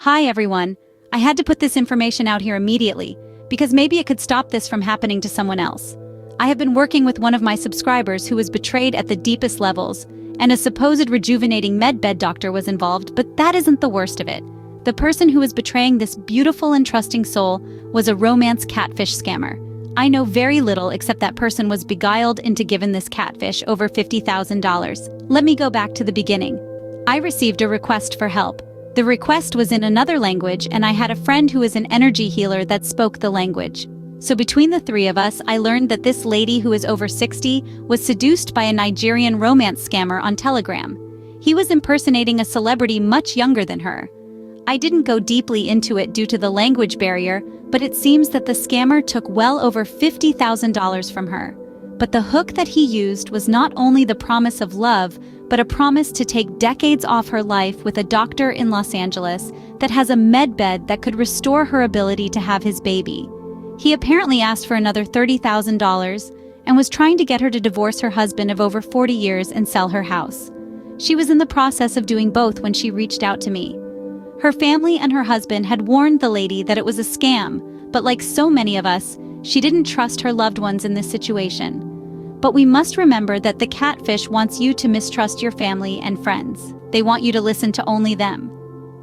Hi everyone. I had to put this information out here immediately, because maybe it could stop this from happening to someone else. I have been working with one of my subscribers who was betrayed at the deepest levels, and a supposed rejuvenating med-bed doctor was involved, but that isn't the worst of it. The person who was betraying this beautiful and trusting soul was a romance catfish scammer. I know very little except that person was beguiled into giving this catfish over $50,000. Let me go back to the beginning. I received a request for help. The request was in another language, and I had a friend who is an energy healer that spoke the language. So between the three of us, I learned that this lady who is over 60 was seduced by a Nigerian romance scammer on Telegram. He was impersonating a celebrity much younger than her. I didn't go deeply into it due to the language barrier, but it seems that the scammer took well over $50,000 from her. But the hook that he used was not only the promise of love, but a promise to take decades off her life with a doctor in Los Angeles that has a med bed that could restore her ability to have his baby. He apparently asked for another $30,000 and was trying to get her to divorce her husband of over 40 years and sell her house. She was in the process of doing both when she reached out to me. Her family and her husband had warned the lady that it was a scam, but like so many of us, she didn't trust her loved ones in this situation. But we must remember that the catfish wants you to mistrust your family and friends. They want you to listen to only them.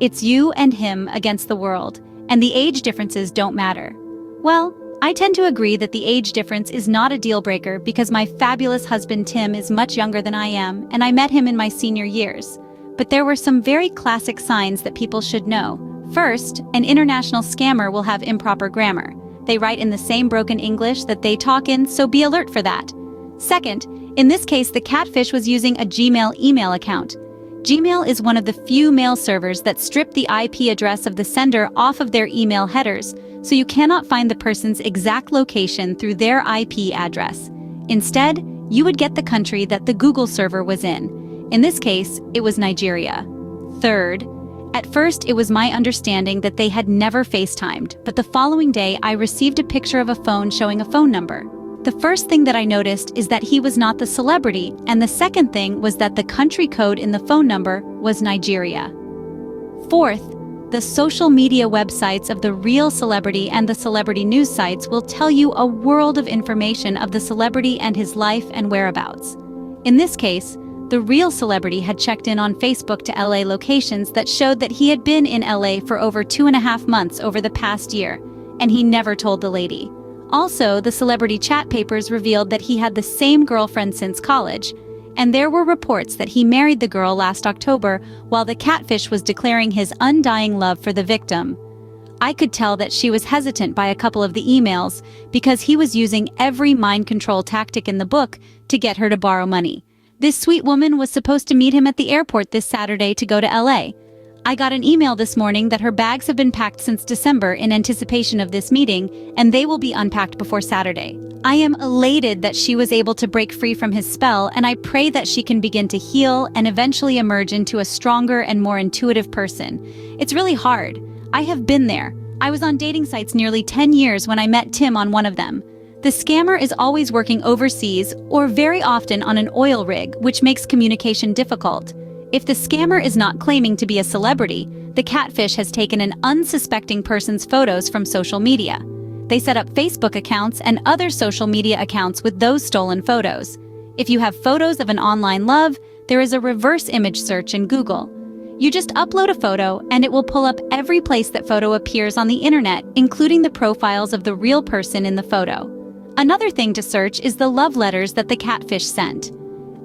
It's you and him against the world, and the age differences don't matter. Well, I tend to agree that the age difference is not a deal breaker because my fabulous husband Tim is much younger than I am, and I met him in my senior years. But there were some very classic signs that people should know. First, an international scammer will have improper grammar. They write in the same broken English that they talk in, so be alert for that. Second, in this case, the catfish was using a Gmail email account. Gmail is one of the few mail servers that strip the IP address of the sender off of their email headers, so you cannot find the person's exact location through their IP address. Instead, you would get the country that the Google server was in. In this case, it was Nigeria. Third, at first it was my understanding that they had never FaceTimed, but the following day I received a picture of a phone showing a phone number. The first thing that I noticed is that he was not the celebrity, and the second thing was that the country code in the phone number was Nigeria. Fourth, the social media websites of the real celebrity and the celebrity news sites will tell you a world of information of the celebrity and his life and whereabouts. In this case, the real celebrity had checked in on Facebook to LA locations that showed that he had been in LA for over 2.5 months over the past year, and he never told the lady. Also, the celebrity chat papers revealed that he had the same girlfriend since college, and there were reports that he married the girl last October while the catfish was declaring his undying love for the victim. I could tell that she was hesitant by a couple of the emails because he was using every mind control tactic in the book to get her to borrow money. This sweet woman was supposed to meet him at the airport this Saturday to go to LA. I got an email this morning that her bags have been packed since December in anticipation of this meeting, and they will be unpacked before Saturday. I am elated that she was able to break free from his spell, and I pray that she can begin to heal and eventually emerge into a stronger and more intuitive person. It's really hard. I have been there. I was on dating sites nearly 10 years when I met Tim on one of them. The scammer is always working overseas or very often on an oil rig, which makes communication difficult. If the scammer is not claiming to be a celebrity, the catfish has taken an unsuspecting person's photos from social media. They set up Facebook accounts and other social media accounts with those stolen photos. If you have photos of an online love, there is a reverse image search in Google. You just upload a photo and it will pull up every place that photo appears on the internet, including the profiles of the real person in the photo. Another thing to search is the love letters that the catfish sent.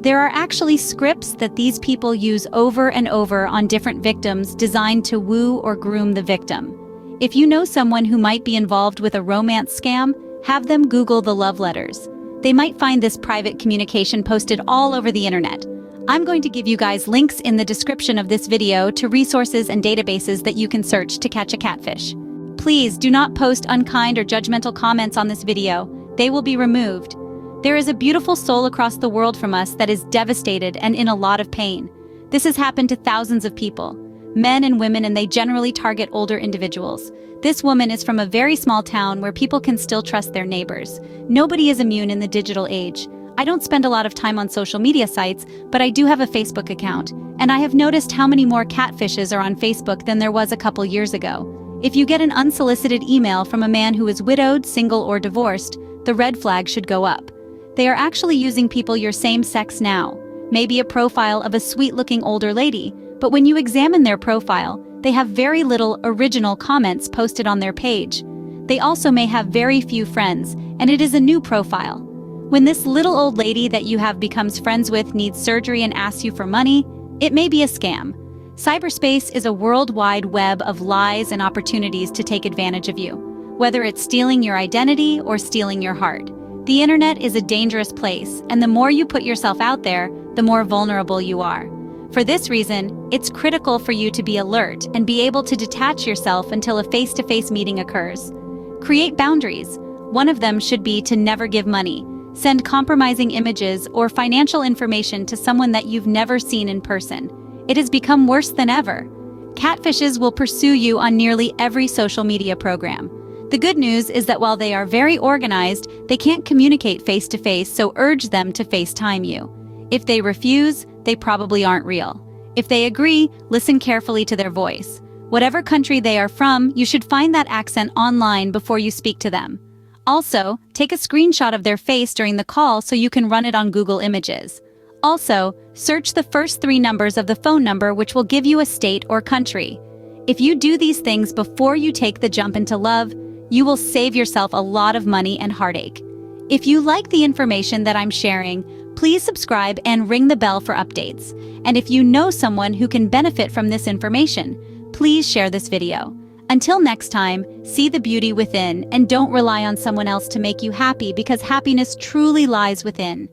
There are actually scripts that these people use over and over on different victims designed to woo or groom the victim. If you know someone who might be involved with a romance scam, have them Google the love letters. They might find this private communication posted all over the internet. I'm going to give you guys links in the description of this video to resources and databases that you can search to catch a catfish. Please do not post unkind or judgmental comments on this video. They will be removed. There is a beautiful soul across the world from us that is devastated and in a lot of pain. This has happened to thousands of people, men and women, and they generally target older individuals. This woman is from a very small town where people can still trust their neighbors. Nobody is immune in the digital age. I don't spend a lot of time on social media sites, but I do have a Facebook account, and I have noticed how many more catfishes are on Facebook than there was a couple years ago. If you get an unsolicited email from a man who is widowed, single, or divorced, the red flag should go up. They are actually using people your same sex now. Maybe a profile of a sweet-looking older lady, but when you examine their profile, they have very little original comments posted on their page. They also may have very few friends, and it is a new profile. When this little old lady that you have becomes friends with needs surgery and asks you for money, it may be a scam. Cyberspace is a worldwide web of lies and opportunities to take advantage of you, whether it's stealing your identity or stealing your heart. The internet is a dangerous place, and the more you put yourself out there, the more vulnerable you are. For this reason, it's critical for you to be alert and be able to detach yourself until a face-to-face meeting occurs. Create boundaries. One of them should be to never give money, send compromising images or financial information to someone that you've never seen in person. It has become worse than ever. Catfishes will pursue you on nearly every social media program. The good news is that while they are very organized, they can't communicate face-to-face, so urge them to FaceTime you. If they refuse, they probably aren't real. If they agree, listen carefully to their voice. Whatever country they are from, you should find that accent online before you speak to them. Also, take a screenshot of their face during the call so you can run it on Google Images. Also, search the first 3 numbers of the phone number, which will give you a state or country. If you do these things before you take the jump into love, you will save yourself a lot of money and heartache. If you like the information that I'm sharing, please subscribe and ring the bell for updates. And if you know someone who can benefit from this information, please share this video. Until next time, see the beauty within and don't rely on someone else to make you happy, because happiness truly lies within.